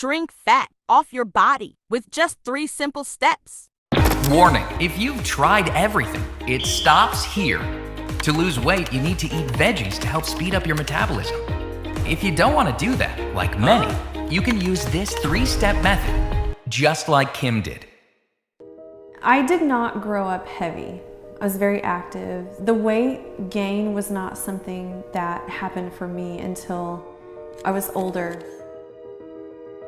shrink fat off your body with just 3 simple steps. Warning, if you've tried everything, it stops here. To lose weight, you need to eat veggies to help speed up your metabolism. If you don't want to do that, like many, you can use this 3-step method, just like Kim did. I did not grow up heavy. I was very active. The weight gain was not something that happened for me until I was older.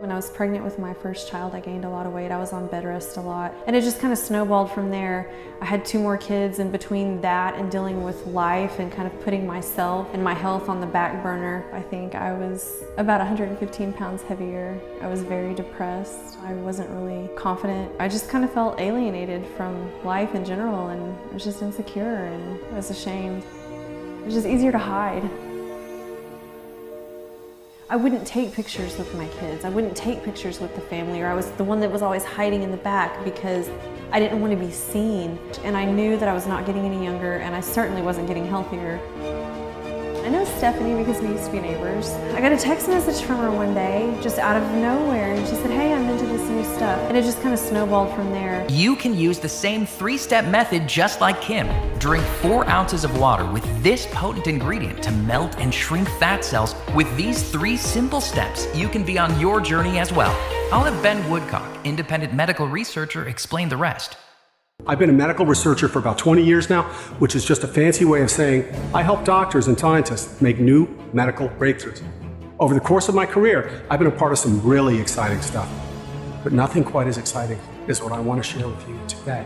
When I was pregnant with my first child, I gained a lot of weight. I was on bed rest a lot. And it just kind of snowballed from there. I had 2 more kids, and between that and dealing with life and kind of putting myself and my health on the back burner, I think I was about 115 pounds heavier. I was very depressed. I wasn't really confident. I just kind of felt alienated from life in general, and I was just insecure and I was ashamed. It was just easier to hide. I wouldn't take pictures with my kids. I wouldn't take pictures with the family, or I was the one that was always hiding in the back because I didn't want to be seen. And I knew that I was not getting any younger, and I certainly wasn't getting healthier. I know Stephanie because we used to be neighbors. I got a text message from her one day, just out of nowhere, and she said, "Hey, I'm into this new stuff." And it just kind of snowballed from there. You can use the same 3-step method just like Kim. Drink 4 ounces of water with this potent ingredient to melt and shrink fat cells. With these 3 simple steps, you can be on your journey as well. I'll have Ben Woodcock, independent medical researcher, explain the rest. I've been a medical researcher for about 20 years now, which is just a fancy way of saying I help doctors and scientists make new medical breakthroughs. Over the course of my career, I've been a part of some really exciting stuff, but nothing quite as exciting as what I want to share with you today.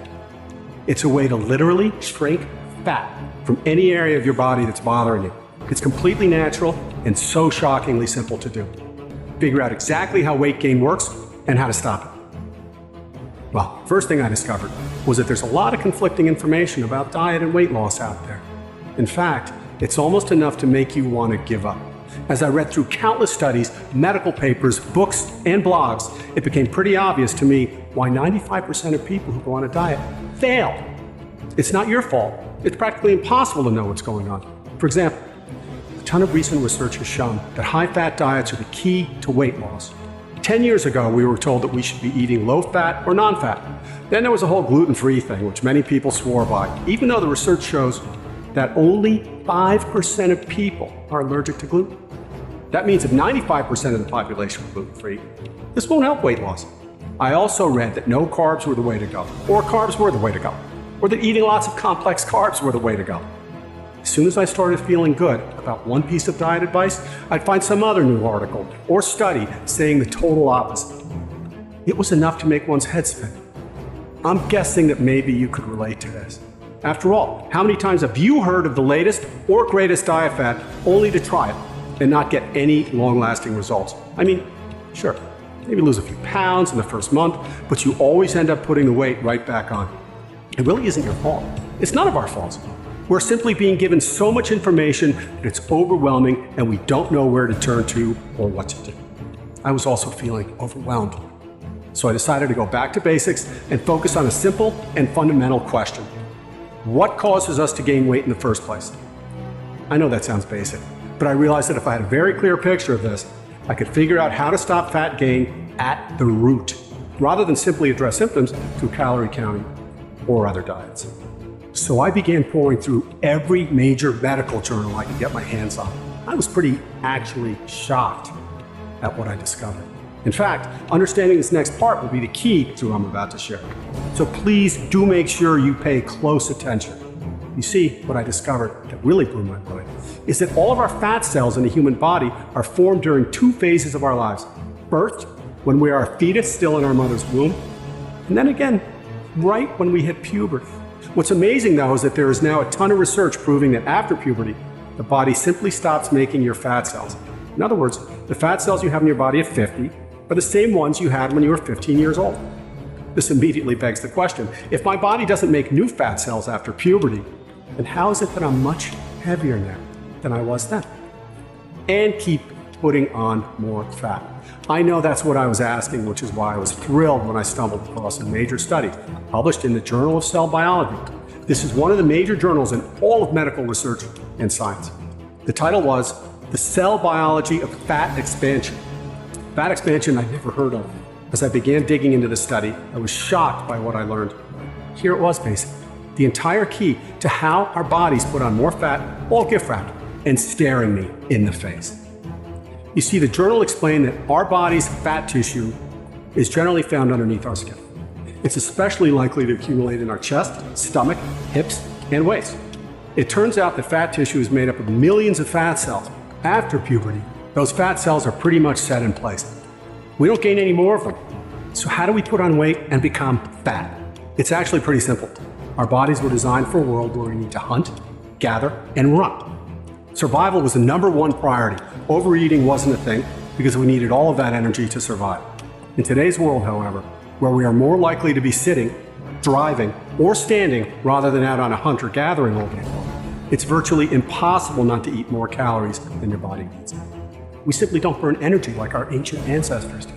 It's a way to literally shrink fat from any area of your body that's bothering you. It's completely natural and so shockingly simple to do. Figure out exactly how weight gain works and how to stop it. Well, first thing I discovered was that there's a lot of conflicting information about diet and weight loss out there. In fact, it's almost enough to make you want to give up. As I read through countless studies, medical papers, books, and blogs, it became pretty obvious to me why 95% of people who go on a diet fail. It's not your fault. It's practically impossible to know what's going on. For example, a ton of recent research has shown that high-fat diets are the key to weight loss. 10 years ago, we were told that we should be eating low-fat or non-fat. Then there was a whole gluten-free thing, which many people swore by, even though the research shows that only 5% of people are allergic to gluten. That means if 95% of the population were gluten-free, this won't help weight loss. I also read that no carbs were the way to go, or carbs were the way to go, or that eating lots of complex carbs were the way to go. As soon as I started feeling good about one piece of diet advice, I'd find some other new article or study saying the total opposite. It was enough to make one's head spin. I'm guessing that maybe you could relate to this. After all, how many times have you heard of the latest or greatest diet fad only to try it and not get any long-lasting results? I mean, sure, maybe lose a few pounds in the first month, but you always end up putting the weight right back on. It really isn't your fault. It's none of our faults. We're simply being given so much information that it's overwhelming and we don't know where to turn to or what to do. I was also feeling overwhelmed. So I decided to go back to basics and focus on a simple and fundamental question. What causes us to gain weight in the first place? I know that sounds basic, but I realized that if I had a very clear picture of this, I could figure out how to stop fat gain at the root, rather than simply address symptoms through calorie counting or other diets. So I began pouring through every major medical journal I could get my hands on. I was pretty actually shocked at what I discovered. In fact, understanding this next part will be the key to what I'm about to share. So please do make sure you pay close attention. You see, what I discovered that really blew my mind is that all of our fat cells in the human body are formed during 2 phases of our lives. Birth, when we are a fetus still in our mother's womb, and then again, right when we hit puberty. What's amazing, though, is that there is now a ton of research proving that after puberty, the body simply stops making your fat cells. In other words, the fat cells you have in your body at 50 are the same ones you had when you were 15 years old. This immediately begs the question, if my body doesn't make new fat cells after puberty, then how is it that I'm much heavier now than I was then? And keep putting on more fat. I know that's what I was asking, which is why I was thrilled when I stumbled across a major study published in the Journal of Cell Biology. This is one of the major journals in all of medical research and science. The title was The Cell Biology of Fat Expansion. Fat expansion I'd never heard of. As I began digging into the study, I was shocked by what I learned. Here it was, basically. The entire key to how our bodies put on more fat, all gift wrapped, and staring me in the face. You see, the journal explained that our body's fat tissue is generally found underneath our skin. It's especially likely to accumulate in our chest, stomach, hips, and waist. It turns out that fat tissue is made up of millions of fat cells. After puberty, those fat cells are pretty much set in place. We don't gain any more of them. So how do we put on weight and become fat? It's actually pretty simple. Our bodies were designed for a world where we need to hunt, gather, and run. Survival was the #1 priority. Overeating wasn't a thing because we needed all of that energy to survive. In today's world, however, where we are more likely to be sitting, driving, or standing rather than out on a hunter-gathering all day long, it's virtually impossible not to eat more calories than your body needs. We simply don't burn energy like our ancient ancestors did.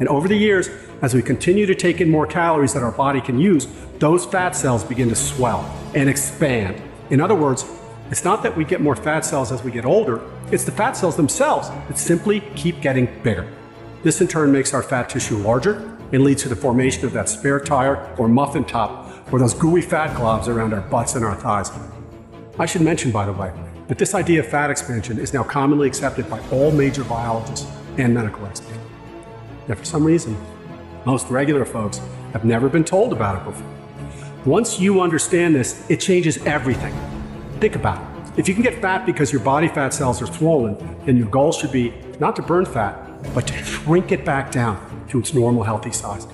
And over the years, as we continue to take in more calories that our body can use, those fat cells begin to swell and expand. In other words, it's not that we get more fat cells as we get older, it's the fat cells themselves that simply keep getting bigger. This in turn makes our fat tissue larger and leads to the formation of that spare tire or muffin top or those gooey fat globs around our butts and our thighs. I should mention, by the way, that this idea of fat expansion is now commonly accepted by all major biologists and medical experts. Yet for some reason, most regular folks have never been told about it before. Once you understand this, it changes everything. Think about it. If you can get fat because your body fat cells are swollen, then your goal should be not to burn fat, but to shrink it back down to its normal healthy size.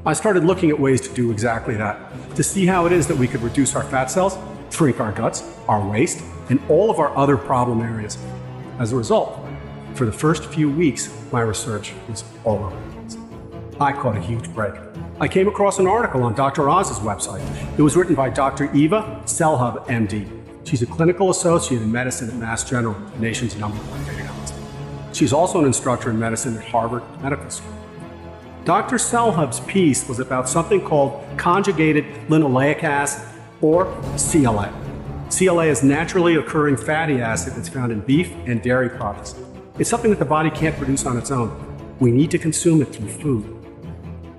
I started looking at ways to do exactly that, to see how it is that we could reduce our fat cells, shrink our guts, our waist, and all of our other problem areas. As a result, for the first few weeks, my research was all over the place. I caught a huge break. I came across an article on Dr. Oz's website. It was written by Dr. Eva Selhub, MD. She's a clinical associate in medicine at Mass General, the nation's #1 rated hospital. She's also an instructor in medicine at Harvard Medical School. Dr. Selhub's piece was about something called conjugated linoleic acid, or CLA. CLA is naturally occurring fatty acid that's found in beef and dairy products. It's something that the body can't produce on its own. We need to consume it through food.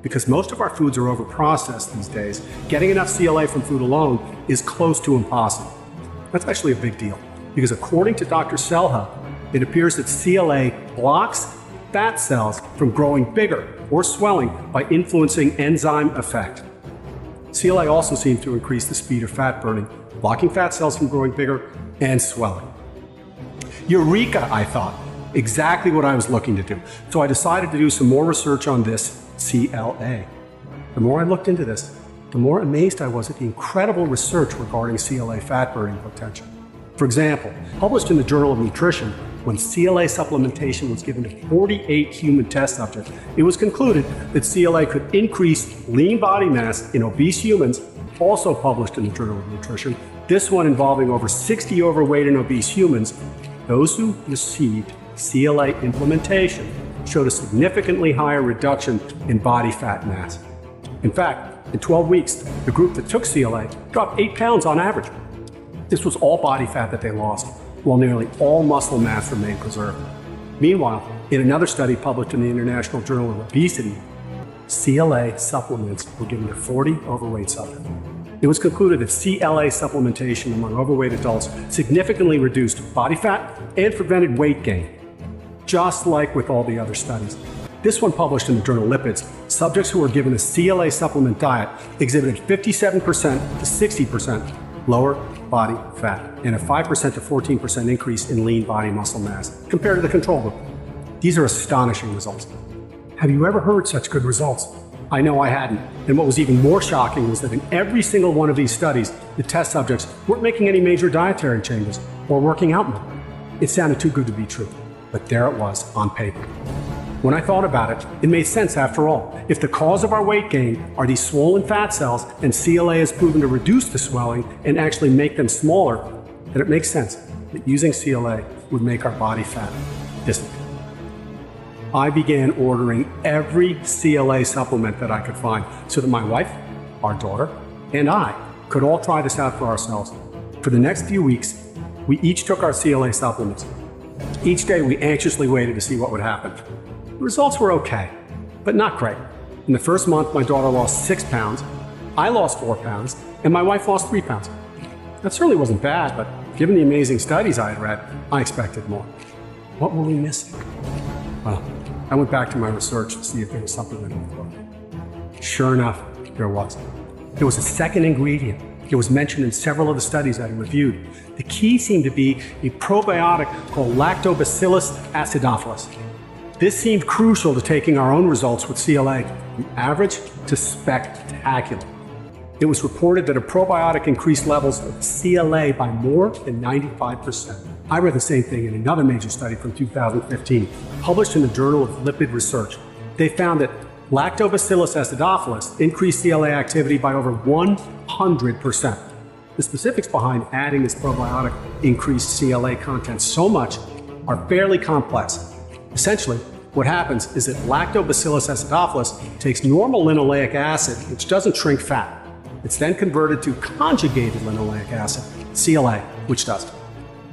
Because most of our foods are overprocessed these days, getting enough CLA from food alone is close to impossible. That's actually a big deal, because according to Dr. Selhub, it appears that CLA blocks fat cells from growing bigger or swelling by influencing enzyme effect. CLA also seems to increase the speed of fat burning, blocking fat cells from growing bigger and swelling. Eureka, I thought. Exactly what I was looking to do. So I decided to do some more research on this CLA. The more I looked into this, the more amazed I was at the incredible research regarding CLA fat burning potential. For example, published in the Journal of Nutrition, when CLA supplementation was given to 48 human test subjects, it was concluded that CLA could increase lean body mass in obese humans, also published in the Journal of Nutrition, this one involving over 60 overweight and obese humans. Those who received CLA implementation showed a significantly higher reduction in body fat mass. In fact, in 12 weeks, the group that took CLA dropped 8 pounds on average. This was all body fat that they lost, while nearly all muscle mass remained preserved. Meanwhile, in another study published in the International Journal of Obesity, CLA supplements were given to 40 overweight subjects. It was concluded that CLA supplementation among overweight adults significantly reduced body fat and prevented weight gain, just like with all the other studies. This one published in the journal Lipids, subjects who were given a CLA supplement diet exhibited 57% to 60% lower body fat and a 5% to 14% increase in lean body muscle mass compared to the control group. These are astonishing results. Have you ever heard such good results? I know I hadn't. And what was even more shocking was that in every single one of these studies, the test subjects weren't making any major dietary changes or working out more. It sounded too good to be true, but there it was on paper. When I thought about it, it made sense after all. If the cause of our weight gain are these swollen fat cells and CLA has proven to reduce the swelling and actually make them smaller, then it makes sense that using CLA would make our body fat disappear. I began ordering every CLA supplement that I could find so that my wife, our daughter, and I could all try this out for ourselves. For the next few weeks, we each took our CLA supplements. Each day we anxiously waited to see what would happen. The results were okay, but not great. In the first month, my daughter lost 6 pounds, I lost 4 pounds, and my wife lost 3 pounds. That certainly wasn't bad, but given the amazing studies I had read, I expected more. What were we missing? Well, I went back to my research to see if there was something that would work. Sure enough, there was. There was a second ingredient. It was mentioned in several of the studies I reviewed. The key seemed to be a probiotic called Lactobacillus acidophilus. This seemed crucial to taking our own results with CLA from average to spectacular. It was reported that a probiotic increased levels of CLA by more than 95%. I read the same thing in another major study from 2015, published in the Journal of Lipid Research. They found that Lactobacillus acidophilus increased CLA activity by over 100%. The specifics behind adding this probiotic increased CLA content so much are fairly complex. Essentially, what happens is that Lactobacillus acidophilus takes normal linoleic acid, which doesn't shrink fat. It's then converted to conjugated linoleic acid, CLA, which does.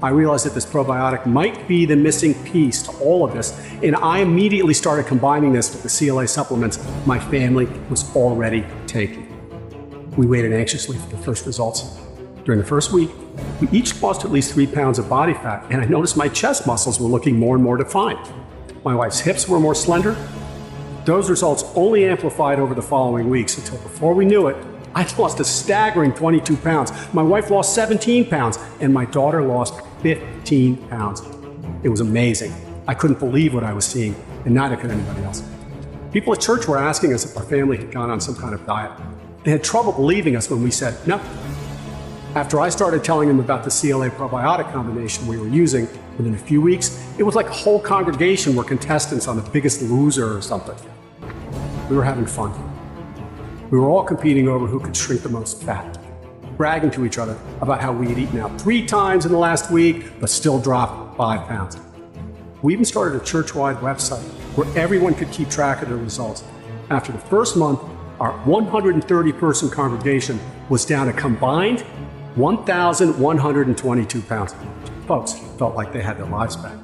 I realized that this probiotic might be the missing piece to all of this, and I immediately started combining this with the CLA supplements my family was already taking. We waited anxiously for the first results. During the first week, we each lost at least 3 pounds of body fat, and I noticed my chest muscles were looking more and more defined. My wife's hips were more slender. Those results only amplified over the following weeks until before we knew it, I lost a staggering 22 pounds. My wife lost 17 pounds, and my daughter lost 15 pounds. It was amazing. I couldn't believe what I was seeing, and neither could anybody else. People at church were asking us if our family had gone on some kind of diet. They had trouble believing us when we said no. After I started telling them about the CLA probiotic combination we were using, within a few weeks, it was like a whole congregation were contestants on The Biggest Loser or something. We were having fun. We were all competing over who could shrink the most fat, bragging to each other about how we had eaten out 3 times in the last week, but still dropped 5 pounds. We even started a church-wide website where everyone could keep track of their results. After the first month, our 130-person congregation was down a combined 1,122 pounds. Folks felt like they had their lives back.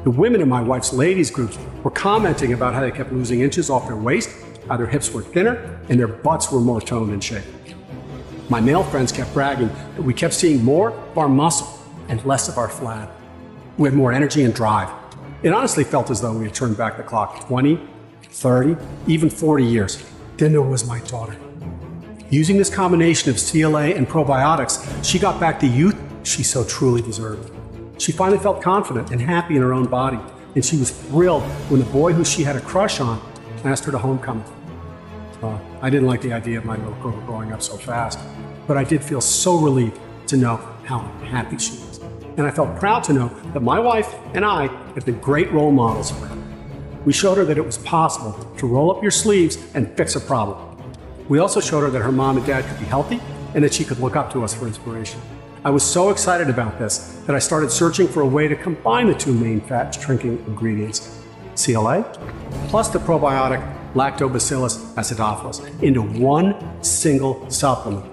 The women in my wife's ladies groups were commenting about how they kept losing inches off their waist, how their hips were thinner, and their butts were more toned and shaped. My male friends kept bragging that we kept seeing more of our muscle and less of our flab. We had more energy and drive. It honestly felt as though we had turned back the clock 20, 30, even 40 years. Then there was my daughter. Using this combination of CLA and probiotics, she got back the youth she so truly deserved. She finally felt confident and happy in her own body, and she was thrilled when the boy who she had a crush on asked her to homecoming. I didn't like the idea of my little girl growing up so fast, but I did feel so relieved to know how happy she was. And I felt proud to know that my wife and I have been great role models for her. We showed her that it was possible to roll up your sleeves and fix a problem. We also showed her that her mom and dad could be healthy and that she could look up to us for inspiration. I was so excited about this that I started searching for a way to combine the 2 main fat shrinking ingredients, CLA plus the probiotic Lactobacillus acidophilus, into one single supplement.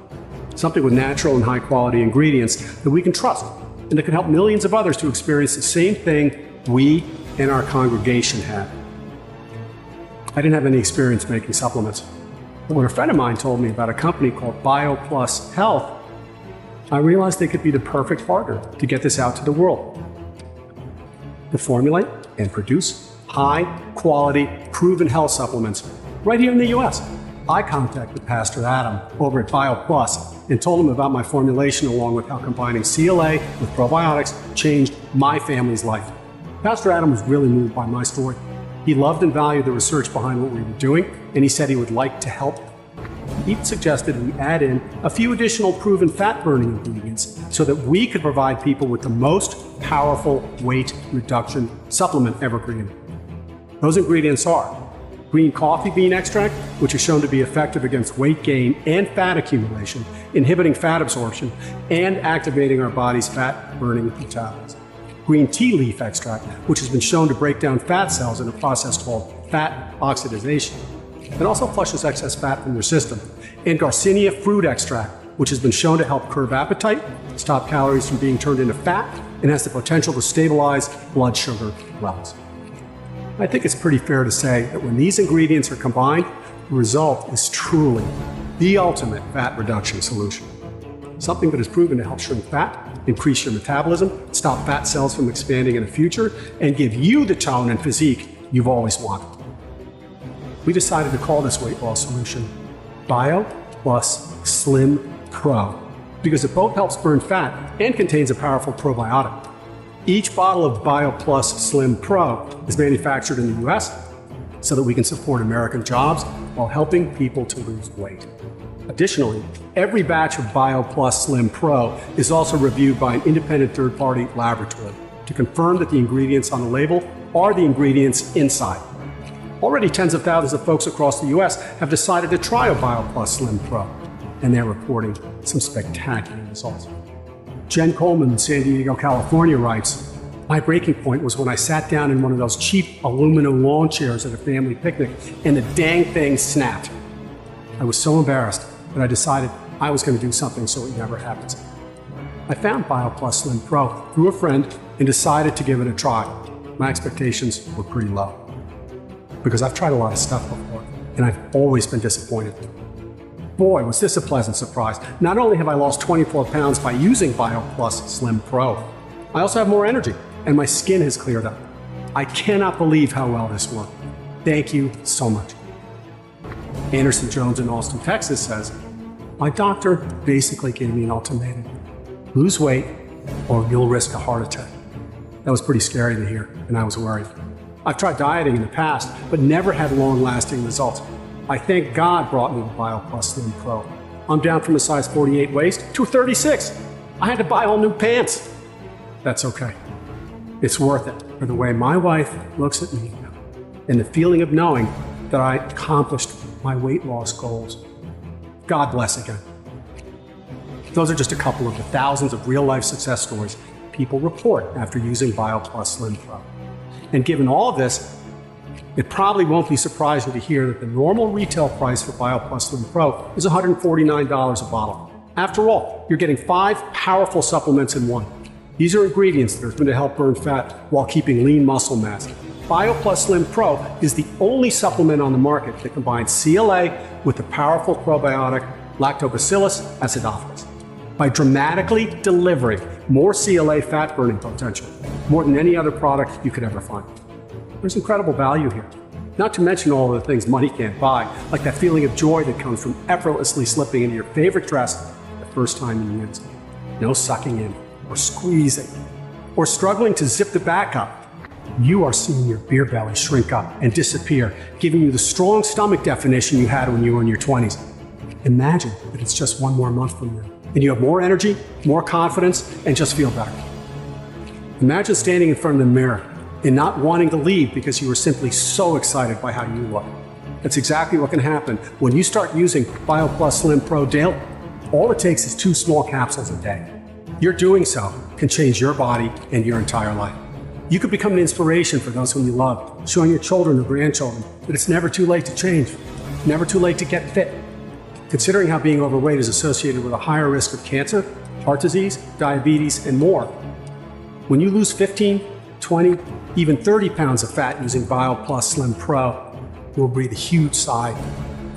Something with natural and high quality ingredients that we can trust and that can help millions of others to experience the same thing we and our congregation had. I didn't have any experience making supplements, but when a friend of mine told me about a company called BioPls Health, I realized they could be the perfect partner to get this out to the world. To formulate and produce high-quality, proven health supplements right here in the U.S. I contacted Pastor Adam over at BioPlus and told him about my formulation along with how combining CLA with probiotics changed my family's life. Pastor Adam was really moved by my story. He loved and valued the research behind what we were doing, and he said he would like to help. He even suggested we add in a few additional proven fat-burning ingredients so that we could provide people with the most powerful weight reduction supplement ever created. Those ingredients are green coffee bean extract, which is shown to be effective against weight gain and fat accumulation, inhibiting fat absorption, and activating our body's fat-burning metabolism. Green tea leaf extract, which has been shown to break down fat cells in a process called fat oxidation. It also flushes excess fat from your system. And Garcinia fruit extract, which has been shown to help curb appetite, stop calories from being turned into fat, and has the potential to stabilize blood sugar levels. I think it's pretty fair to say that when these ingredients are combined, the result is truly the ultimate fat reduction solution. Something that is proven to help shrink fat, increase your metabolism, stop fat cells from expanding in the future, and give you the tone and physique you've always wanted. We decided to call this weight loss solution BioPls Slim Pro because it both helps burn fat and contains a powerful probiotic. Each bottle of BioPls Slim Pro is manufactured in the US so that we can support American jobs while helping people to lose weight. Additionally, every batch of BioPls Slim Pro is also reviewed by an independent third-party laboratory to confirm that the ingredients on the label are the ingredients inside. Already tens of thousands of folks across the US have decided to try a BioPls Slim Pro, and they're reporting some spectacular results. Jen Coleman in San Diego, California writes, "My breaking point was when I sat down in one of those cheap aluminum lawn chairs at a family picnic and the dang thing snapped. I was so embarrassed that I decided I was going to do something so it never happens. I found BioPls Slim Pro through a friend and decided to give it a try. My expectations were pretty low because I've tried a lot of stuff before and I've always been disappointed. Boy, was this a pleasant surprise. Not only have I lost 24 pounds by using BioPls Slim Pro, I also have more energy and my skin has cleared up. I cannot believe how well this worked. Thank you so much." Anderson Jones in Austin, Texas says, "My doctor basically gave me an ultimatum. Lose weight or you'll risk a heart attack." That was pretty scary to hear, and I was worried. I've tried dieting in the past, but never had long-lasting results. I thank God brought me the BioPls Slim Pro. I'm down from a size 48 waist to a 36. I had to buy all new pants. That's okay. It's worth it for the way my wife looks at me now and the feeling of knowing that I accomplished my weight loss goals. God bless again. Those are just a couple of the thousands of real-life success stories people report after using BioPls Slim Pro. And given all of this, it probably won't be surprising to hear that the normal retail price for BioPls Slim Pro is $149 a bottle. After all, you're getting 5 powerful supplements in one. These are ingredients that are going to help burn fat while keeping lean muscle mass. BioPls Slim Pro is the only supplement on the market that combines CLA with the powerful probiotic Lactobacillus acidophilus by dramatically delivering more CLA fat burning potential, more than any other product you could ever find. There's incredible value here. Not to mention all of the things money can't buy, like that feeling of joy that comes from effortlessly slipping into your favorite dress the first time in years. No sucking in or squeezing or struggling to zip the back up. You are seeing your beer belly shrink up and disappear, giving you the strong stomach definition you had when you were in your 20s. Imagine that it's just one more month from now, and you have more energy, more confidence, and just feel better. Imagine standing in front of the mirror and not wanting to leave because you were simply so excited by how you look. That's exactly what can happen when you start using BioPls Slim Pro daily. All it takes is 2 small capsules a day. Your doing so can change your body and your entire life. You could become an inspiration for those whom you love, showing your children or grandchildren that it's never too late to change, never too late to get fit. Considering how being overweight is associated with a higher risk of cancer, heart disease, diabetes, and more, when you lose 15, 20, even 30 pounds of fat using BioPls Slim Pro, you'll breathe a huge sigh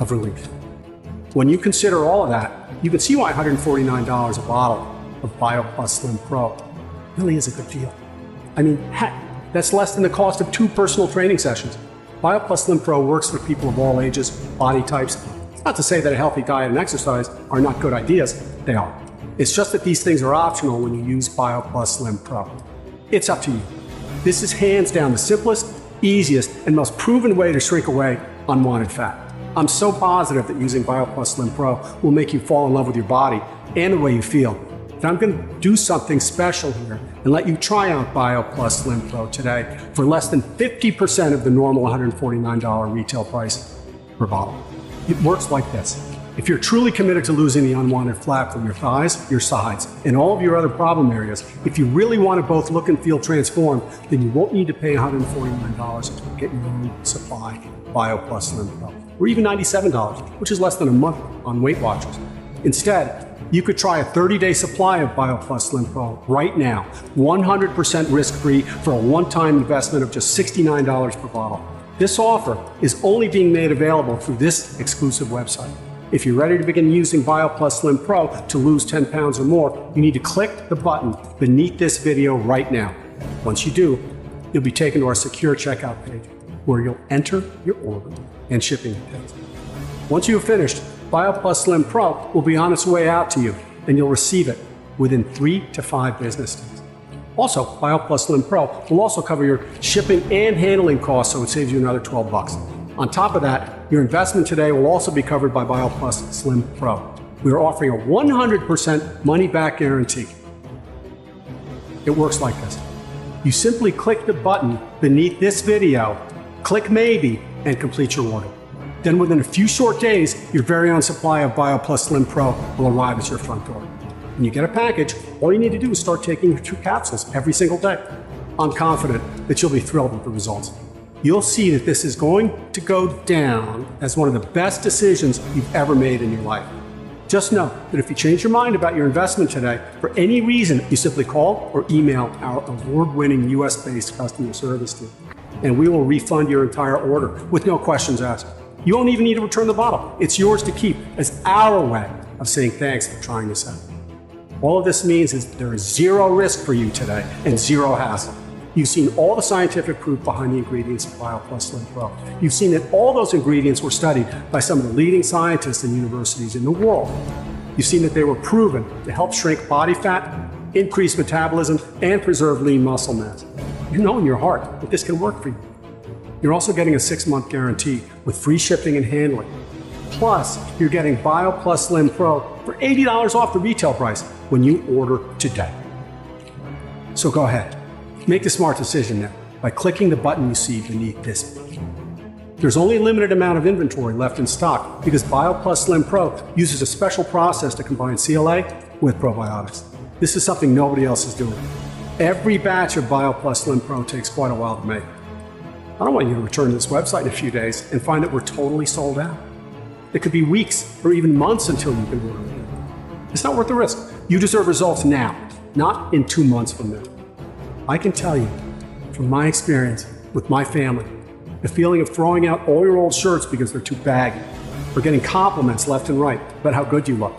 of relief. When you consider all of that, you can see why $149 a bottle of BioPls Slim Pro really is a good deal. I mean, heck, that's less than the cost of 2 personal training sessions. BioPls Slim Pro works for people of all ages, body types. It's not to say that a healthy diet and exercise are not good ideas. They are. It's just that these things are optional when you use BioPls Slim Pro. It's up to you. This is hands down the simplest, easiest, and most proven way to shrink away unwanted fat. I'm so positive that using BioPls Slim Pro will make you fall in love with your body and the way you feel. And I'm going to do something special here and let you try out BioPls Slim Pro today for less than 50% of the normal $149 retail price per bottle. It works like this. If you're truly committed to losing the unwanted fat from your thighs, your sides, and all of your other problem areas, if you really want to both look and feel transformed, then you won't need to pay $149 to get your own supply of BioPls Slim Pro, or even $97, which is less than a month on Weight Watchers. Instead, You could try a 30-day supply of BioPlus Slim Pro right now, 100% risk-free for a one-time investment of just $69 per bottle. This offer is only being made available through this exclusive website. If you're ready to begin using BioPlus Slim Pro to lose 10 pounds or more, you need to click the button beneath this video right now. Once you do, you'll be taken to our secure checkout page where you'll enter your order and shipping details. Once you have finished, BioPlus Slim Pro will be on its way out to you, and you'll receive it within 3 to 5 business days. Also, BioPlus Slim Pro will also cover your shipping and handling costs, so it saves you another 12 bucks. On top of that, your investment today will also be covered by BioPlus Slim Pro. We are offering a 100% money-back guarantee. It works like this. You simply click the button beneath this video, click Maybe, and complete your order. Then within a few short days, your very own supply of BioPlus Slim Pro will arrive at your front door. When you get a package, all you need to do is start taking your 2 capsules every single day. I'm confident that you'll be thrilled with the results. You'll see that this is going to go down as one of the best decisions you've ever made in your life. Just know that if you change your mind about your investment today, for any reason, you simply call or email our award-winning US-based customer service team, and we will refund your entire order with no questions asked. You won't even need to return the bottle. It's yours to keep as our way of saying thanks for trying this out. All of this means is there is zero risk for you today and zero hassle. You've seen all the scientific proof behind the ingredients of BioPlus Slim Pro. You've seen that all those ingredients were studied by some of the leading scientists and universities in the world. You've seen that they were proven to help shrink body fat, increase metabolism, and preserve lean muscle mass. You know in your heart that this can work for you. You're also getting a 6-month guarantee with free shipping and handling. Plus, you're getting BioPlus Slim Pro for $80 off the retail price when you order today. So go ahead, make the smart decision now by clicking the button you see beneath this video. There's only a limited amount of inventory left in stock because BioPlus Slim Pro uses a special process to combine CLA with probiotics. This is something nobody else is doing. Every batch of BioPlus Slim Pro takes quite a while to make. I don't want you to return to this website in a few days and find that we're totally sold out. It could be weeks or even months until you can order again. It's not worth the risk. You deserve results now, not in 2 months from now. I can tell you, from my experience with my family, the feeling of throwing out all your old shirts because they're too baggy, or getting compliments left and right about how good you look.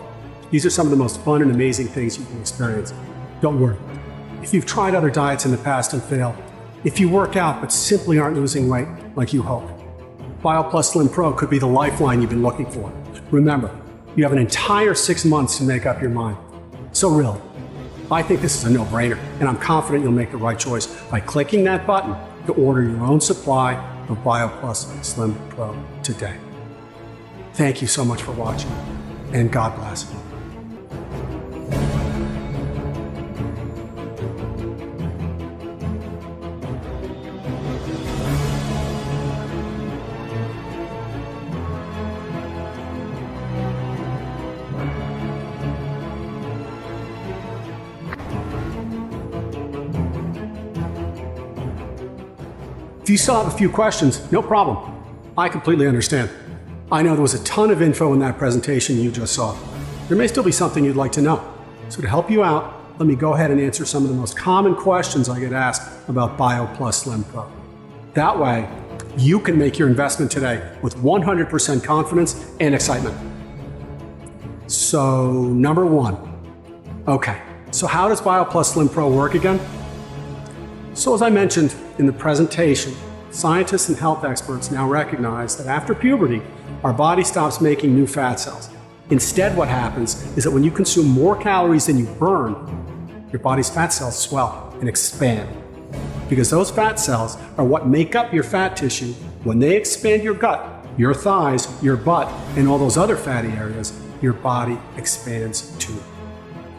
These are some of the most fun and amazing things you can experience. Don't worry. If you've tried other diets in the past and failed, if you work out but simply aren't losing weight like you hoped, BioPlus Slim Pro could be the lifeline you've been looking for. Remember, you have an entire 6 months to make up your mind. So really, I think this is a no-brainer, and I'm confident you'll make the right choice by clicking that button to order your own supply of BioPlus Slim Pro today. Thank you so much for watching, and God bless. If you still have a few questions, no problem. I completely understand. I know there was a ton of info in that presentation you just saw. There may still be something you'd like to know. So to help you out, let me go ahead and answer some of the most common questions I get asked about BioPlus Slim Pro. That way, you can make your investment today with 100% confidence and excitement. So, number 1. Okay, so how does BioPlus Slim Pro work again? So as I mentioned in the presentation, scientists and health experts now recognize that after puberty, our body stops making new fat cells. Instead, what happens is that when you consume more calories than you burn, your body's fat cells swell and expand. Because those fat cells are what make up your fat tissue. When they expand your gut, your thighs, your butt, and all those other fatty areas, your body expands too.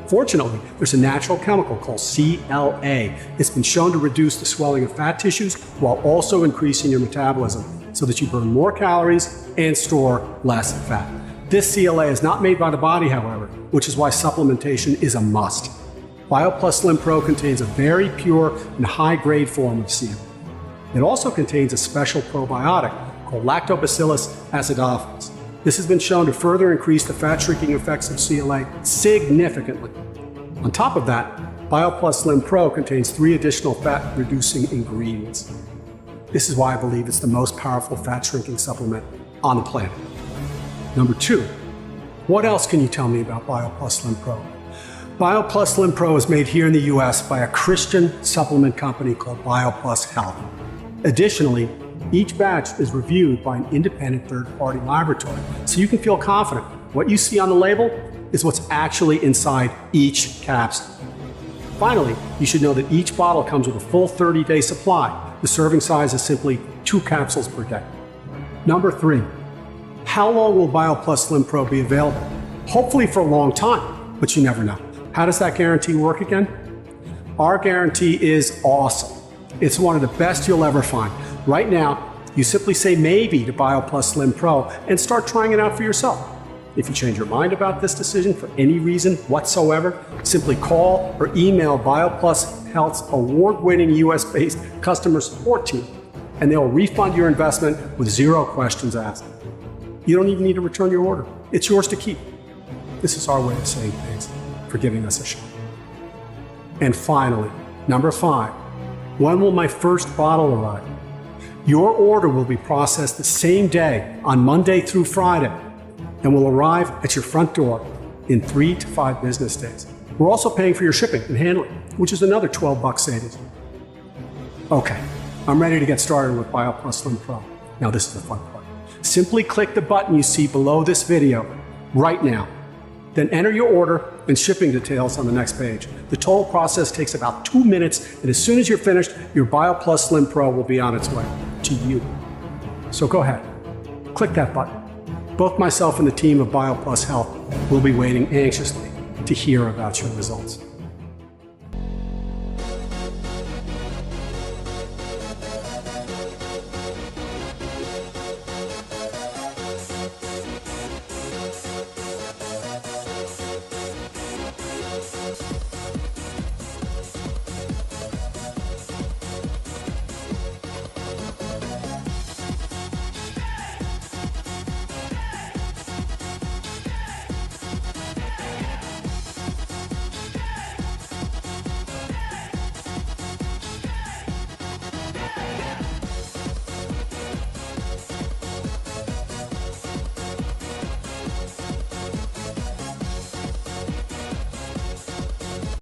Fortunately, there's a natural chemical called CLA. It's been shown to reduce the swelling of fat tissues while also increasing your metabolism so that you burn more calories and store less fat. This CLA is not made by the body, however, which is why supplementation is a must. BioPlus Slim Pro contains a very pure and high-grade form of CLA. It also contains a special probiotic called Lactobacillus acidophilus. This has been shown to further increase the fat shrinking effects of CLA significantly. On top of that, BioPlus Slim Pro contains 3 additional fat-reducing ingredients. This is why I believe it's the most powerful fat-shrinking supplement on the planet. Number 2, what else can you tell me about BioPlus Slim Pro? BioPlus Slim Pro is made here in the US by a Christian supplement company called BioPlus Health. Additionally, each batch is reviewed by an independent third-party laboratory, so you can feel confident what you see on the label is what's actually inside each capsule. Finally, you should know that each bottle comes with a full 30-day supply. The serving size is simply 2 capsules per day. Number 3, how long will BioPlus Slim Pro be available? Hopefully for a long time, but you never know. How does that guarantee work again? Our guarantee is awesome. It's one of the best you'll ever find. Right now, you simply say maybe to BioPlus Slim Pro and start trying it out for yourself. If you change your mind about this decision for any reason whatsoever, simply call or email BioPlus Health's award-winning US-based customer support team, and they'll refund your investment with 0 questions asked. You don't even need to return your order. It's yours to keep. This is our way of saying thanks for giving us a shot. And finally, number 5, when will my first bottle arrive? Your order will be processed the same day on Monday through Friday and will arrive at your front door in 3 to 5 business days. We're also paying for your shipping and handling, which is another $12 savings. Okay, I'm ready to get started with BioPlus Slim Pro. Now this is the fun part. Simply click the button you see below this video right now. Then enter your order and shipping details on the next page. The total process takes about 2 minutes, and as soon as you're finished, your BioPlus Slim Pro will be on its way to you. So go ahead, click that button. Both myself and the team of BioPlus Health will be waiting anxiously to hear about your results.